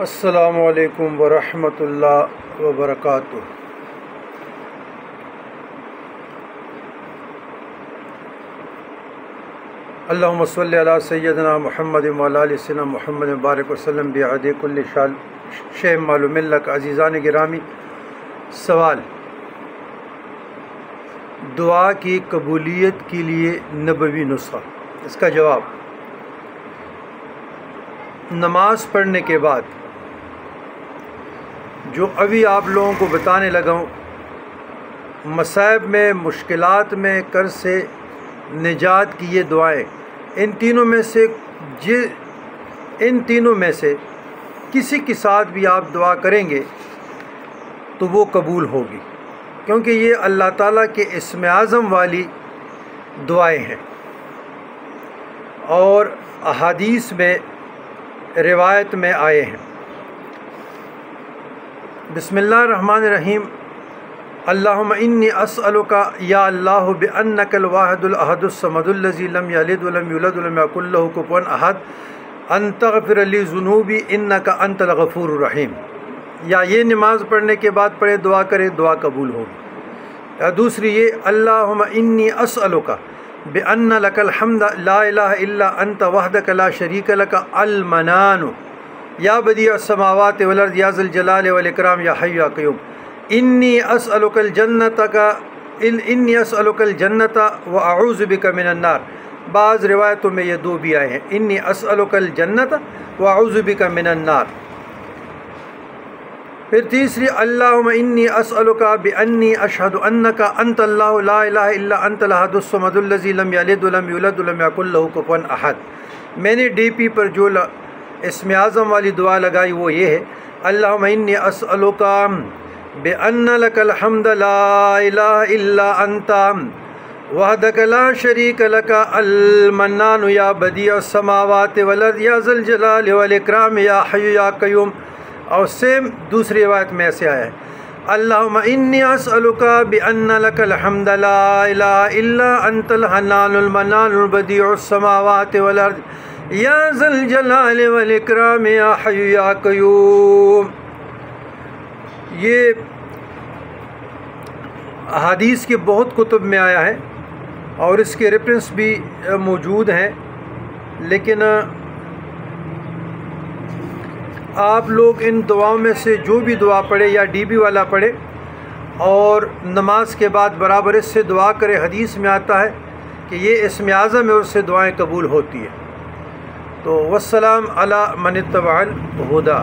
السلام علیکم ورحمۃ اللہ وبرکاتہ۔ اللہم صلی علی سیدنا محمد وعلی آل سیدنا محمد بارک وسلم بعدد کل شیء معلوم لک۔ عزیزان گرامی، سوال: دعا کی قبولیت کے لیے نبوی نسخہ۔ اس کا جواب: نماز پڑھنے کے بعد جو ابھی آپ لوگوں کو بتانے لگا ہوں، مصائب میں، مشکلات میں، قرض سے نجات کی یہ دعائیں، ان تینوں میں سے کسی کے ساتھ بھی آپ دعا کریں گے تو وہ قبول ہوگی، کیونکہ یہ اللہ تعالیٰ کے اسم اعظم والی دعائیں ہیں، اور احادیث میں، روایت میں آئے ہیں۔ بسم اللہ الرحمن الرحیم۔ اللہم انی اسألک یا اللہ بانک الواحد الاحد الصمد الذی لم یلد ولم یولد ولم یکن لہ کفوا احد ان تغفر لی ذنوبی انک انت الغفور الرحیم۔ یا یہ نماز پڑھنے کے بعد پڑھے، دعا کرے، دعا قبول ہوگی۔ یا دوسری یہ: اللہم انی اسألک بان لک الحمد لا الہ الا انت وحدک لا شریک لک المنان یا بدیع السماوات والارض یا ذا الجلال والاکرام یا حی یا قیوم انی اسألک الجنت واعوذ بک من النار۔ بعض روایتوں میں یہ دو بھی آئے ہیں، انی اسألک الجنت واعوذ بک من النار۔ پھر تیسری: اللہم انی اسألک بانی اشہد انک انت اللہ لا الہ الا انت الاحد الصمد الذی لم یلد ولم یولد ولم یکن لہ کفوا احد۔ میں نے ڈی پی پر جو اسم اعظم والی دعا لگائی وہ یہ ہے: اللہم انی اسألک بان لک الحمد لا الہ الا انت وحدک لا شریک لک المنان یا بدیع السماوات والارض یا ذا الجلال والاکرام یا حی یا قیوم۔ اور سیم دوسری روایت میں ایسے آیا ہے: اللہم انی اسألک بان لک الحمد لا الہ الا انت الحنان المنان البدیع السماوات والارض یا ذا الجلال والاکرام یا حی یا قیوم۔ یہ احادیث کے بہت کتب میں آیا ہے اور اس کے ریفرنس بھی موجود ہیں، لیکن آپ لوگ ان دعاؤں میں سے جو بھی دعا پڑھے یا ڈی بی والا پڑھے اور نماز کے بعد برابر اس سے دعا کرے۔ حدیث میں آتا ہے کہ یہ اسم اعظم ہے اور اس سے دعائیں قبول ہوتی ہیں۔ تو والسلام علی من اتبع الہدی۔